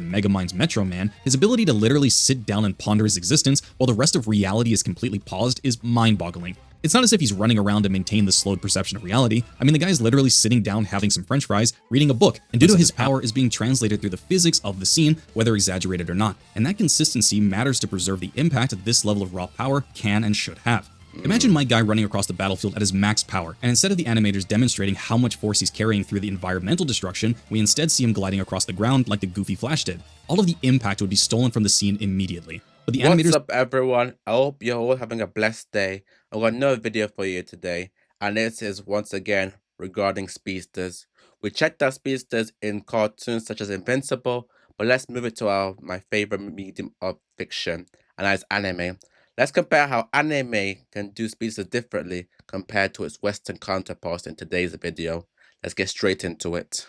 Megamind's Metro Man, his ability to literally sit down and ponder his existence while the rest of reality is completely paused is mind-boggling. It's not as if he's running around to maintain the slowed perception of reality. I mean, the guy's literally sitting down having some french fries, reading a book, and due to his power is being translated through the physics of the scene, whether exaggerated or not. And that consistency matters to preserve the impact that this level of raw power can and should have. Imagine my guy running across the battlefield at his max power, and instead of the animators demonstrating how much force he's carrying through the environmental destruction, we instead see him gliding across the ground like the goofy Flash did. All of the impact would be stolen from the scene immediately. But the animators— What's up, everyone? I hope you're all having a blessed day. I've got another video for you today, and this is once again regarding speedsters. We checked out speedsters in cartoons such as Invincible, but let's move it to my favorite medium of fiction, and that is anime. Let's compare how anime can do speedsters differently compared to its Western counterparts in today's video. Let's get straight into it.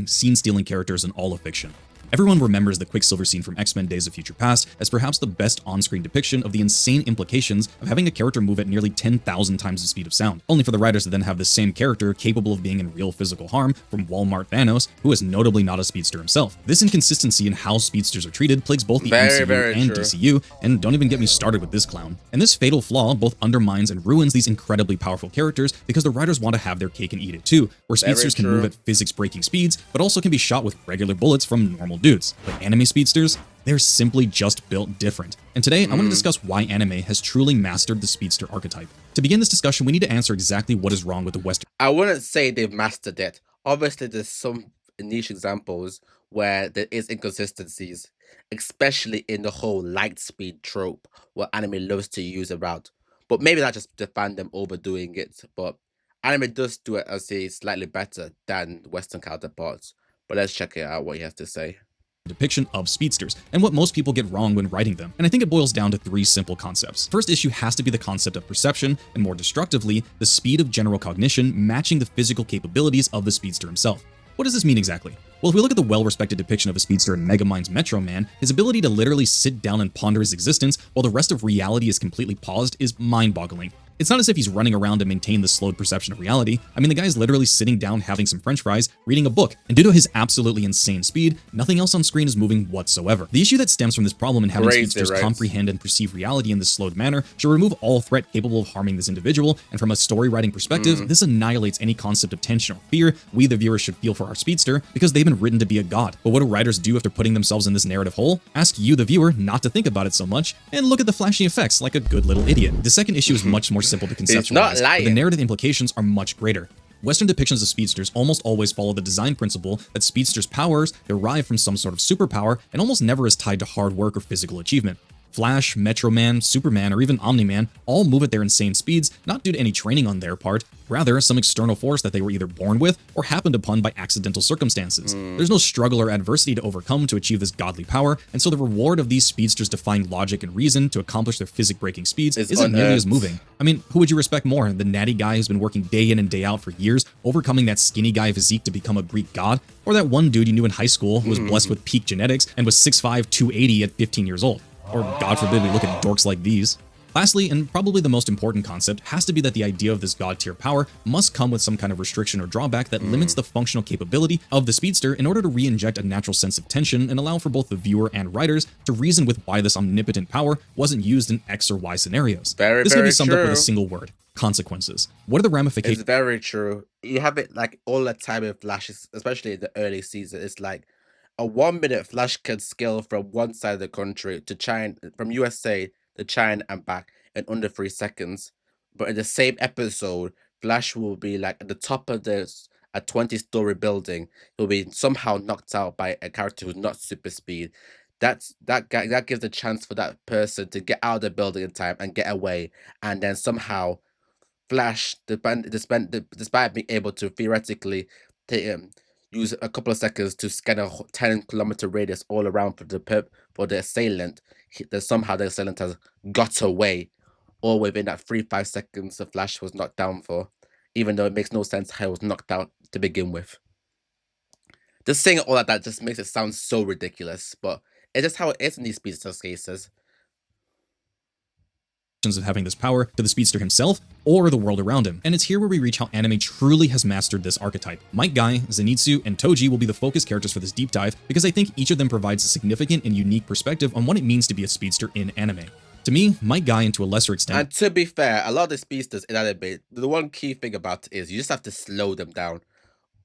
Scene-stealing characters in all of fiction. Everyone remembers the Quicksilver scene from X-Men Days of Future Past as perhaps the best on-screen depiction of the insane implications of having a character move at nearly 10,000 times the speed of sound, only for the writers to then have the same character capable of being in real physical harm from Walmart Thanos, who is notably not a speedster himself. This inconsistency in how speedsters are treated plagues both the MCU and DCU, and don't even get me started with this clown. And this fatal flaw both undermines and ruins these incredibly powerful characters because the writers want to have their cake and eat it too, where speedsters can move at physics-breaking speeds, but also can be shot with regular bullets from normal dudes. But anime speedsters, they're simply just built different. And today, I want to discuss why anime has truly mastered the speedster archetype. To begin this discussion, we need to answer exactly what is wrong with the Western— I wouldn't say they've mastered it. Obviously, there's some niche examples where there is inconsistencies, especially in the whole light speed trope, what anime loves to use around. But maybe that just to fan them overdoing it. But anime does do it, I say, slightly better than Western counterparts. But let's check it out what he has to say. Depiction of speedsters and what most people get wrong when writing them. And I think it boils down to three simple concepts. First issue has to be the concept of perception, and more destructively, the speed of general cognition matching the physical capabilities of the speedster himself. What does this mean exactly? Well, if we look at the well-respected depiction of a speedster in Megamind's Metro Man, his ability to literally sit down and ponder his existence while the rest of reality is completely paused is mind-boggling. It's not as if he's running around to maintain the slowed perception of reality. I mean, the guy's literally sitting down having some french fries, reading a book, and due to his absolutely insane speed, nothing else on screen is moving whatsoever. The issue that stems from this problem in having speedsters comprehend and perceive reality in this slowed manner should remove all threat capable of harming this individual, and from a story writing perspective, this annihilates any concept of tension or fear we the viewers should feel for our speedster because they've been written to be a god. But what do writers do after putting themselves in this narrative hole? Ask you the viewer not to think about it so much, and look at the flashy effects like a good little idiot. The second issue is much more simple to conceptualize. But the narrative implications are much greater. Western depictions of speedsters almost always follow the design principle that speedsters' powers derive from some sort of superpower and almost never is tied to hard work or physical achievement. Flash, Metro Man, Superman, or even Omni-Man all move at their insane speeds, not due to any training on their part, rather some external force that they were either born with or happened upon by accidental circumstances. There's no struggle or adversity to overcome to achieve this godly power, and so the reward of these speedsters defying logic and reason to accomplish their physic-breaking speeds isn't nearly as moving. I mean, who would you respect more? The natty guy who's been working day in and day out for years, overcoming that skinny guy physique to become a Greek god? Or that one dude you knew in high school who was blessed with peak genetics and was 6'5", 280 at 15 years old? Or God forbid we look at dorks like these. Lastly, and probably the most important concept, has to be that the idea of this god-tier power must come with some kind of restriction or drawback that limits the functional capability of the speedster in order to re-inject a natural sense of tension and allow for both the viewer and writers to reason with why this omnipotent power wasn't used in X or Y scenarios. This can be summed up with a single word: consequences. What are the ramifications? It's very true. You have it like all the time with Flashes, especially in the early season. It's like a 1 minute Flash can scale from one side of the country to China, from USA to China and back in under 3 seconds. But in the same episode, Flash will be like at the top of a 20-story building. He'll be somehow knocked out by a character who's not super speed. That gives a chance for that person to get out of the building in time and get away, and then somehow Flash, despite being able to theoretically use a couple of seconds to scan a 10-kilometer radius all around for the assailant, somehow the assailant has got away, all within that 3-5 seconds the Flash was knocked down for, even though it makes no sense how it was knocked out to begin with. Just saying all of that just makes it sound so ridiculous, but it's just how it is in these speedsters cases. of having this power to the speedster himself or the world around him. And it's here where we reach how anime truly has mastered this archetype. Might Guy, Zenitsu, and Toji will be the focus characters for this deep dive because I think each of them provides a significant and unique perspective on what it means to be a speedster in anime. To me, Might Guy, and to a lesser extent... And to be fair, a lot of the speedsters in anime, the one key thing about it is you just have to slow them down.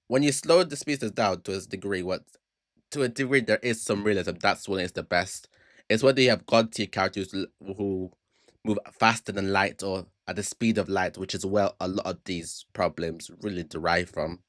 When you slow the speedsters down to a degree, there is some realism. That's when it's the best. It's when you have god tier characters who move faster than light or at the speed of light, which is where a lot of these problems really derive from.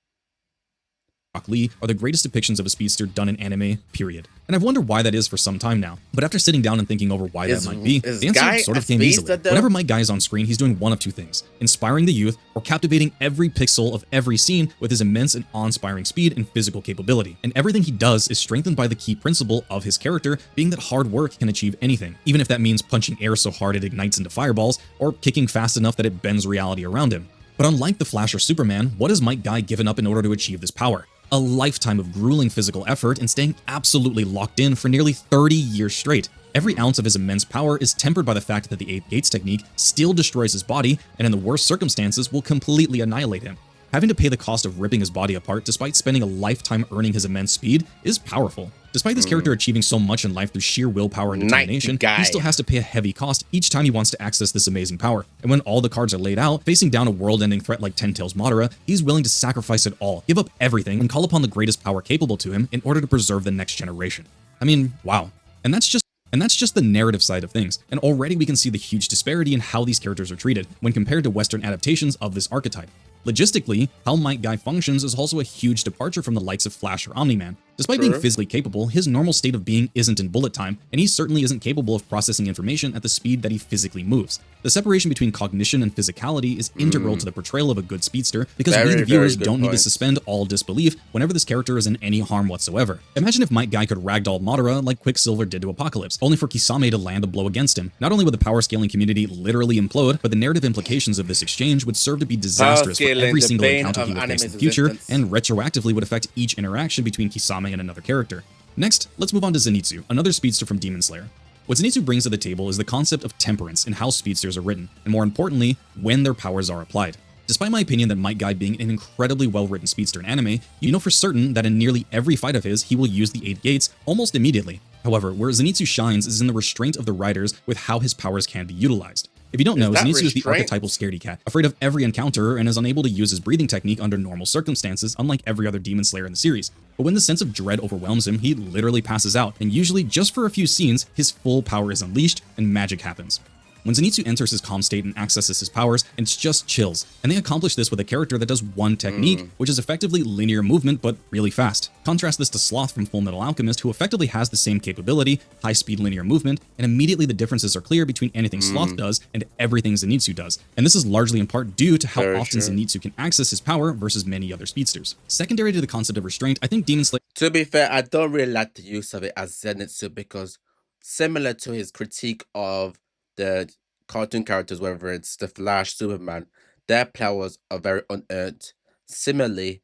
Rock Lee are the greatest depictions of a speedster done in anime, period. And I've wondered why that is for some time now. But after sitting down and thinking over why that might be, the answer sort of came easily. Whenever Might Guy is on screen, he's doing one of two things: inspiring the youth or captivating every pixel of every scene with his immense and awe-inspiring speed and physical capability. And everything he does is strengthened by the key principle of his character being that hard work can achieve anything, even if that means punching air so hard it ignites into fireballs or kicking fast enough that it bends reality around him. But unlike the Flash or Superman, what has Might Guy given up in order to achieve this power? A lifetime of grueling physical effort and staying absolutely locked in for nearly 30 years straight. Every ounce of his immense power is tempered by the fact that the 8 Gates technique still destroys his body and in the worst circumstances will completely annihilate him. Having to pay the cost of ripping his body apart despite spending a lifetime earning his immense speed is powerful. Despite this character achieving so much in life through sheer willpower and determination, he still has to pay a heavy cost each time he wants to access this amazing power. And when all the cards are laid out, facing down a world-ending threat like Ten Tails Madara, he's willing to sacrifice it all, give up everything, and call upon the greatest power capable to him in order to preserve the next generation. I mean, wow. And that's just the narrative side of things, and already we can see the huge disparity in how these characters are treated when compared to Western adaptations of this archetype. Logistically, how Might Guy functions is also a huge departure from the likes of Flash or Omni-Man. Despite being physically capable, his normal state of being isn't in bullet time, and he certainly isn't capable of processing information at the speed that he physically moves. The separation between cognition and physicality is integral to the portrayal of a good speedster, because we the viewers don't need to suspend all disbelief whenever this character is in any harm whatsoever. Imagine if Might Guy could ragdoll Madara like Quicksilver did to Apocalypse, only for Kisame to land a blow against him. Not only would the power scaling community literally implode, but the narrative implications of this exchange would serve to be disastrous for every single encounter he would face in the future, and retroactively would affect each interaction between Kisame and another character. Next, let's move on to Zenitsu, another speedster from Demon Slayer. What Zenitsu brings to the table is the concept of temperance in how speedsters are written, and more importantly, when their powers are applied. Despite my opinion that Might Guy being an incredibly well-written speedster in anime, you know for certain that in nearly every fight of his, he will use the 8 Gates almost immediately. However, where Zenitsu shines is in the restraint of the writers with how his powers can be utilized. If you don't know, Zenitsu is the archetypal scaredy cat, afraid of every encounter and is unable to use his breathing technique under normal circumstances, unlike every other Demon Slayer in the series. But when the sense of dread overwhelms him, he literally passes out, and usually just for a few scenes, his full power is unleashed and magic happens. When Zenitsu enters his calm state and accesses his powers, it's just chills, and they accomplish this with a character that does one technique, which is effectively linear movement but really fast. Contrast this to Sloth from Fullmetal Alchemist, who effectively has the same capability, high-speed linear movement, and immediately the differences are clear between anything Sloth does and everything Zenitsu does, and this is largely in part due to how often Zenitsu can access his power versus many other speedsters. Secondary to the concept of restraint, I think Demon Slayer... To be fair, I don't really like the use of it as Zenitsu because similar to his critique of the cartoon characters, whether it's the Flash, Superman, their powers are very unearned. Similarly,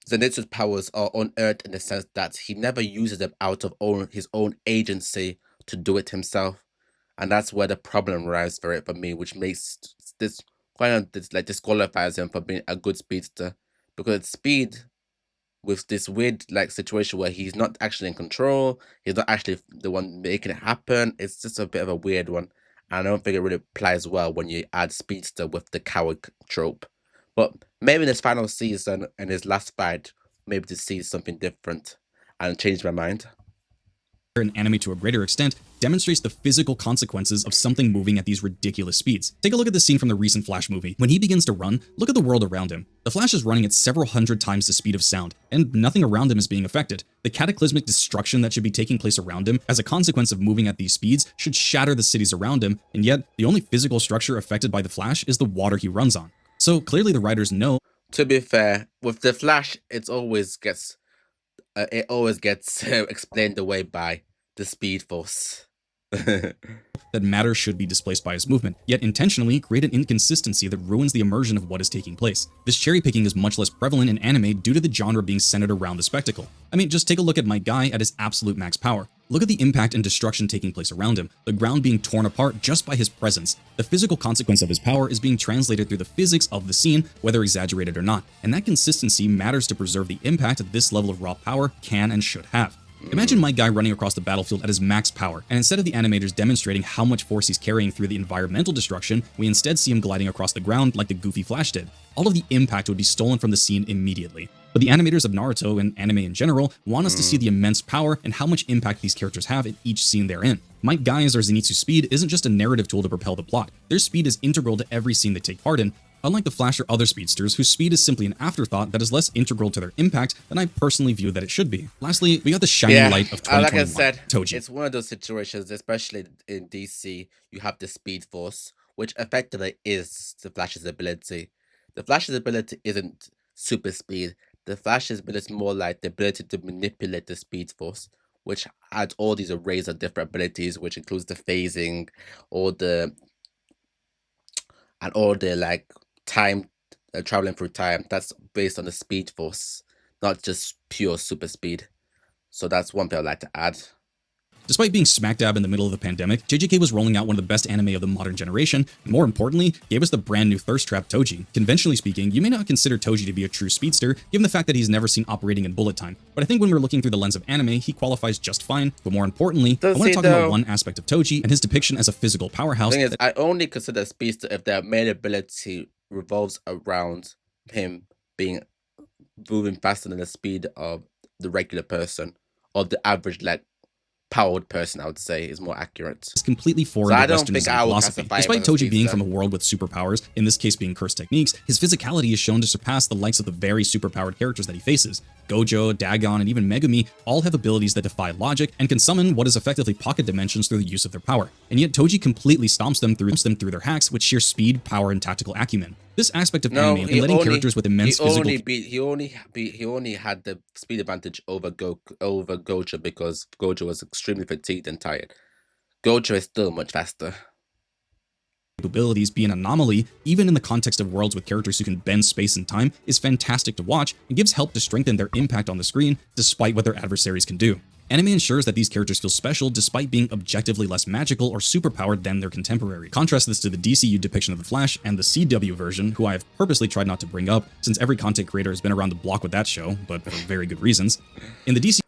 Zenitsu's powers are unearned in the sense that he never uses them out of his own agency to do it himself, and that's where the problem arises for it for me, which makes this disqualifies him from being a good speedster, because speed with this weird situation where he's not actually in control, he's not actually the one making it happen. It's just a bit of a weird one. I don't think it really applies well when you add Speedster with the coward trope. But maybe in this final season and his last fight, maybe to see something different and change my mind. In anime to a greater extent, demonstrates the physical consequences of something moving at these ridiculous speeds. Take a look at the scene from the recent Flash movie. When he begins to run, look at the world around him. The Flash is running at several hundred times the speed of sound, and nothing around him is being affected. The cataclysmic destruction that should be taking place around him as a consequence of moving at these speeds should shatter the cities around him, and yet the only physical structure affected by the Flash is the water he runs on. So clearly the writers know... To be fair, with the Flash, it always gets explained away by the Speed Force. that matter should be displaced by his movement, yet intentionally create an inconsistency that ruins the immersion of what is taking place. This cherry picking is much less prevalent in anime due to the genre being centered around the spectacle. I mean, just take a look at Might Guy at his absolute max power. Look at the impact and destruction taking place around him, the ground being torn apart just by his presence. The physical consequence of his power is being translated through the physics of the scene, whether exaggerated or not, and that consistency matters to preserve the impact that this level of raw power can and should have. Imagine my guy running across the battlefield at his max power, and instead of the animators demonstrating how much force he's carrying through the environmental destruction, we instead see him gliding across the ground like the goofy Flash did. All of the impact would be stolen from the scene immediately. But the animators of Naruto and anime in general want us to see the immense power and how much impact these characters have in each scene they're in. Might Guy's or Zenitsu's speed isn't just a narrative tool to propel the plot. Their speed is integral to every scene they take part in, unlike the Flash or other speedsters whose speed is simply an afterthought that is less integral to their impact than I personally view that it should be. Lastly, we got the shining light of 2021, like I said, Toji. It's one of those situations, especially in DC, you have the Speed Force, which effectively is the Flash's ability. The Flash's ability isn't super speed. The Flash's ability is more like the ability to manipulate the Speed Force, which adds all these arrays of different abilities, which includes the phasing, all the like time, traveling through time. That's based on the Speed Force, not just pure super speed. So that's one thing I'd like to add. Despite being smack dab in the middle of the pandemic, JJK was rolling out one of the best anime of the modern generation, and more importantly, gave us the brand new thirst trap Toji. Conventionally speaking, you may not consider Toji to be a true speedster, given the fact that he's never seen operating in bullet time, but I think when we're looking through the lens of anime, he qualifies just fine. But more importantly, I want to talk about one aspect of Toji and his depiction as a physical powerhouse. The thing is, I only consider a speedster if their main ability revolves around him being moving faster than the speed of the regular person, or the average, like, powered person, I would say, is more accurate. It's completely foreign to Western philosophy. Despite Toji being from a world with superpowers, in this case being cursed techniques, his physicality is shown to surpass the likes of the very superpowered characters that he faces. Gojo, Dagon, and even Megumi all have abilities that defy logic and can summon what is effectively pocket dimensions through the use of their power. And yet Toji completely stomps them through their hacks with sheer speed, power, and tactical acumen. This aspect of anime and letting characters with immense physical... He only had the speed advantage over Gojo because Gojo was extremely fatigued and tired. Gojo is still much faster. Capabilities be an anomaly, even in the context of worlds with characters who can bend space and time, is fantastic to watch and gives help to strengthen their impact on the screen despite what their adversaries can do. Anime ensures that these characters feel special despite being objectively less magical or superpowered than their contemporary. Contrast this to the DCU depiction of the Flash and the CW version, who I have purposely tried not to bring up since every content creator has been around the block with that show, but for very good reasons. In the DCU...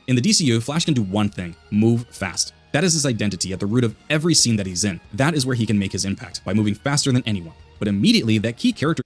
In the DCU, Flash can do one thing: move fast. That is his identity at the root of every scene that he's in. That is where he can make his impact, by moving faster than anyone. But immediately, that key character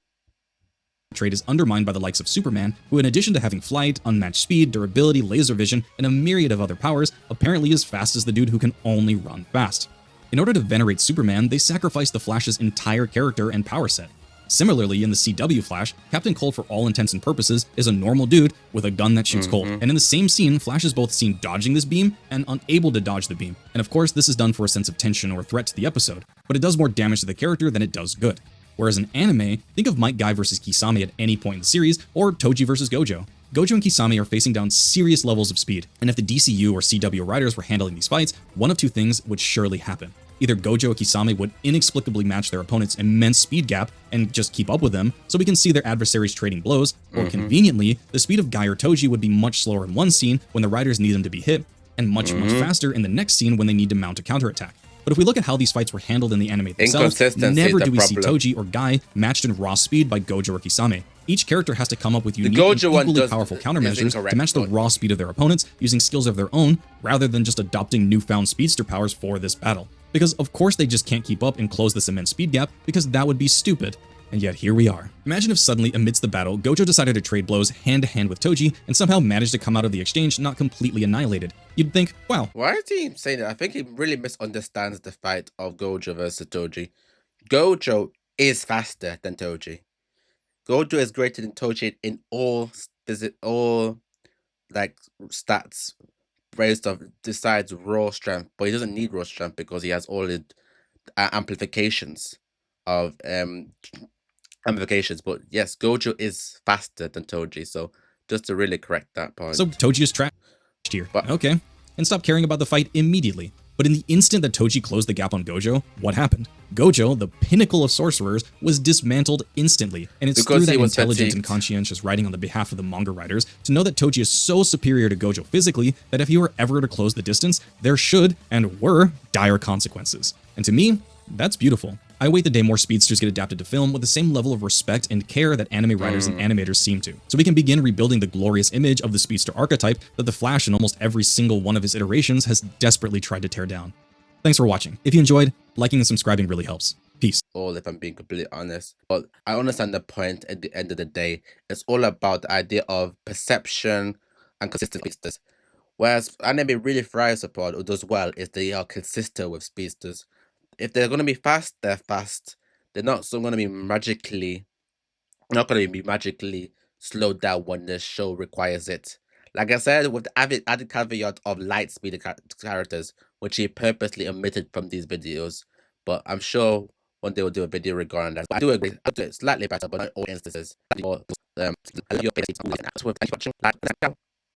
trait is undermined by the likes of Superman, who in addition to having flight, unmatched speed, durability, laser vision, and a myriad of other powers, apparently is fast as the dude who can only run fast. In order to venerate Superman, they sacrificed the Flash's entire character and power set. Similarly, in the CW Flash, Captain Cold for all intents and purposes is a normal dude with a gun that shoots cold. And in the same scene, Flash is both seen dodging this beam and unable to dodge the beam. And of course, this is done for a sense of tension or threat to the episode, but it does more damage to the character than it does good. Whereas in anime, think of Might Guy versus Kisame at any point in the series, or Toji versus Gojo. Gojo and Kisame are facing down serious levels of speed, and if the DCU or CW writers were handling these fights, one of two things would surely happen. Either Gojo or Kisame would inexplicably match their opponent's immense speed gap and just keep up with them, so we can see their adversaries trading blows, or conveniently, the speed of Guy or Toji would be much slower in one scene when the riders need them to be hit, and much faster in the next scene when they need to mount a counterattack. But if we look at how these fights were handled in the anime themselves, never do we see Toji or Guy matched in raw speed by Gojo or Kisame. Each character has to come up with unique and equally powerful countermeasures to match the raw speed of their opponents using skills of their own, rather than just adopting newfound speedster powers for this battle. Because of course they just can't keep up and close this immense speed gap, because that would be stupid. And yet here we are. Imagine if suddenly, amidst the battle, Gojo decided to trade blows hand to hand with Toji and somehow managed to come out of the exchange not completely annihilated. You'd think, wow. Why is he saying that? I think he really misunderstands the fight of Gojo versus Toji. Gojo is faster than Toji. Gojo is greater than Toji in all like stats based off besides raw strength, but he doesn't need raw strength because he has all the amplifications of but yes, Gojo is faster than Toji, so just to really correct that point. So Toji is trashed here. Okay. And stop caring about the fight immediately. But in the instant that Toji closed the gap on Gojo, what happened? Gojo, the pinnacle of sorcerers, was dismantled instantly, and it's Because through he that was intelligent and fatigued. conscientious writing on the behalf of the manga writers to know that Toji is so superior to Gojo physically that if he were ever to close the distance, there should and were dire consequences. And to me, that's beautiful. I wait the day more speedsters get adapted to film with the same level of respect and care that anime writers and animators seem to, so we can begin rebuilding the glorious image of the speedster archetype that the Flash in almost every single one of his iterations has desperately tried to tear down. Thanks for watching. If you enjoyed, liking and subscribing really helps. Peace. All, if I'm being completely honest. But I understand the point at the end of the day. It's all about the idea of perception and consistency. Whereas anime really thrives upon or does well is they are consistent with speedsters. If they're gonna be fast, they're fast. They're not so gonna be magically slowed down when the show requires it. Like I said, with the added caveat of light speed characters, which he purposely omitted from these videos. But I'm sure one day we'll do a video regarding that. I do agree. I'll do it slightly better, but not in all instances. Or, your